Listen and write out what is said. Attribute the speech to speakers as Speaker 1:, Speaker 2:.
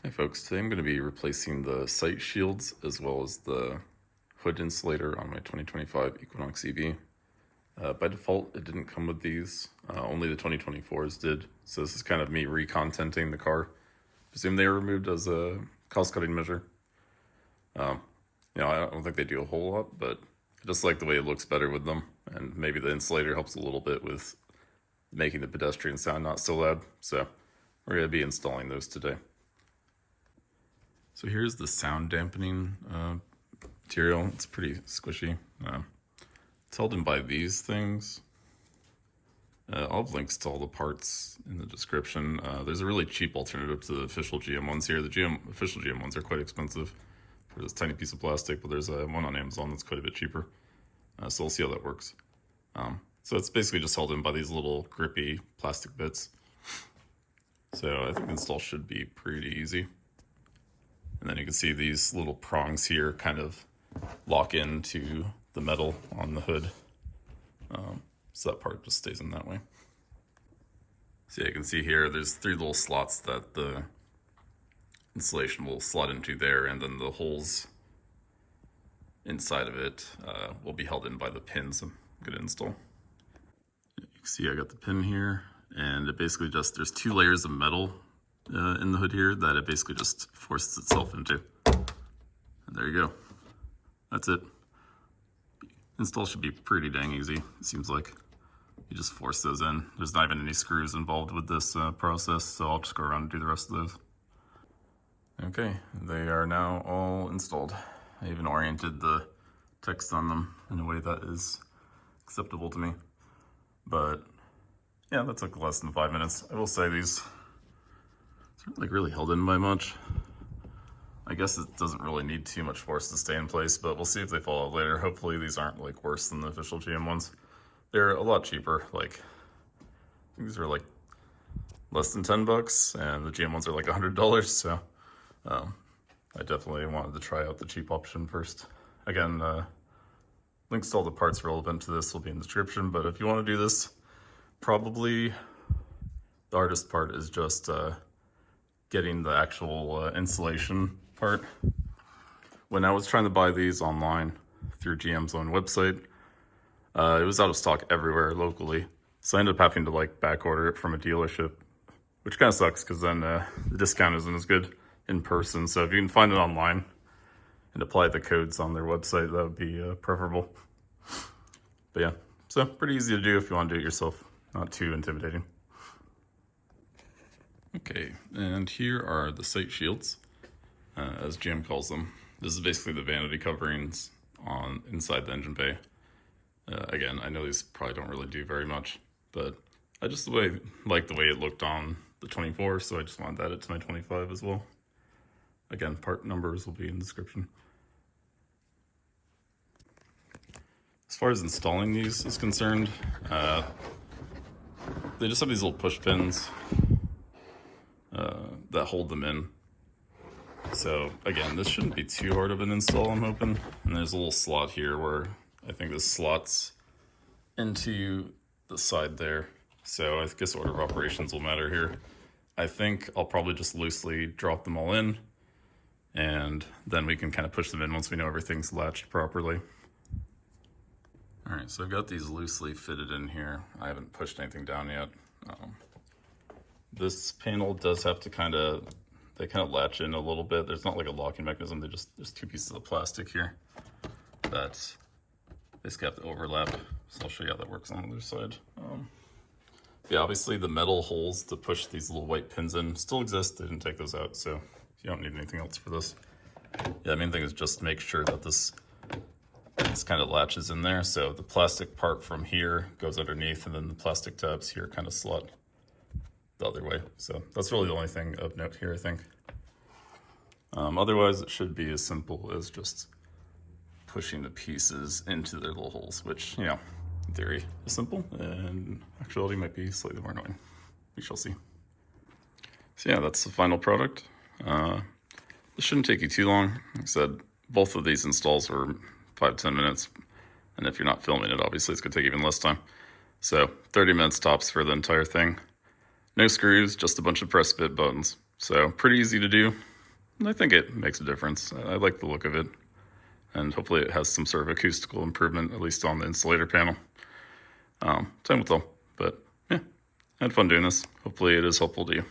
Speaker 1: Hi folks, today I'm going to be replacing the sight shields as well as the hood insulator on my 2025 Equinox EV. By default, it didn't come with these, only the 2024s did, so this is kind of me recontenting the car. Presume they were removed as a cost-cutting measure. Um, I don't think they do a whole lot, but I just like the way it looks better with them, and maybe the insulator helps a little bit with making the pedestrian sound not so loud, so we're going to be installing those today. So here's the sound dampening material. It's pretty squishy. It's held in by these things. I'll have links to all the parts in the description. There's a really cheap alternative to the official GM ones here. The official GM ones are quite expensive for this tiny piece of plastic, but there's one on Amazon that's quite a bit cheaper. So we'll see how that works. So it's basically just held in by these little grippy plastic bits. So I think the install should be pretty easy. And then you can see these little prongs here kind of lock into the metal on the hood. So that part just stays in that way. So you can see here, there's 3 little slots that the insulation will slot into there, and then the holes inside of it will be held in by the pins I'm going to install. You can see I got the pin here, and it basically just, there's 2 layers of metal in the hood here that it basically just forces itself into. And there you go. That's it. Install should be pretty dang easy, it seems like. You just force those in. There's not even any screws involved with this process, so I'll just go around and do the rest of those. Okay, they are now all installed. I even oriented the text on them in a way that is acceptable to me. But yeah, that took less than 5 minutes. I will say these aren't like really held in by much. I guess it doesn't really need too much force to stay in place, but we'll see if they fall out later. Hopefully these aren't like worse than the official GM ones. They're a lot cheaper. Like, I think these are like less than 10 bucks, and the GM ones are like $100. So I definitely wanted to try out the cheap option first. Again, links to all the parts relevant to this will be in the description, but if you want to do this, probably the hardest part is just getting the actual insulation part. When I was trying to buy these online through GM's own website, it was out of stock everywhere locally. So I ended up having to like back order it from a dealership, which kind of sucks because then the discount isn't as good in person. So if you can find it online and apply the codes on their website, that would be preferable. But yeah, so pretty easy to do if you want to do it yourself. Not too intimidating. Okay, and here are the sight shields, as GM calls them. This is basically the vanity coverings on inside the engine bay. Again, I know these probably don't really do very much, but I just like the way it looked on the 24, so I just wanted to add it to my 25 as well. Again, part numbers will be in the description. As far as installing these is concerned, they just have these little push pins that hold them in. So again, this shouldn't be too hard of an install, I'm hoping. And there's a little slot here where I think this slots into the side there. So I guess order of operations will matter here. I think I'll probably just loosely drop them all in, and then we can kind of push them in once we know everything's latched properly. All right, so I've got these loosely fitted in here. I haven't pushed anything down yet. This panel does have to they kind of latch in a little bit. There's not like a locking mechanism. There's 2 pieces of plastic here that basically have to overlap. So I'll show you how that works on the other side. Yeah, obviously the metal holes to push these little white pins in still exist. They didn't take those out, so you don't need anything else for this. Yeah, the main thing is just make sure that this kind of latches in there. So the plastic part from here goes underneath, and then the plastic tabs here kind of slot the other way. So that's really the only thing of note here, I think. Otherwise, it should be as simple as just pushing the pieces into their little holes, which, in theory is simple, and actuality might be slightly more annoying. We shall see. So yeah, that's the final product. This shouldn't take you too long. Like I said, both of these installs were 5-10 minutes, and if you're not filming it, obviously it's gonna take even less time. So 30 minutes tops for the entire thing. No screws, just a bunch of press fit buttons. So pretty easy to do. I think it makes a difference. I like the look of it, and hopefully it has some sort of acoustical improvement, at least on the insulator panel. Time will tell, but yeah, I had fun doing this. Hopefully it is helpful to you.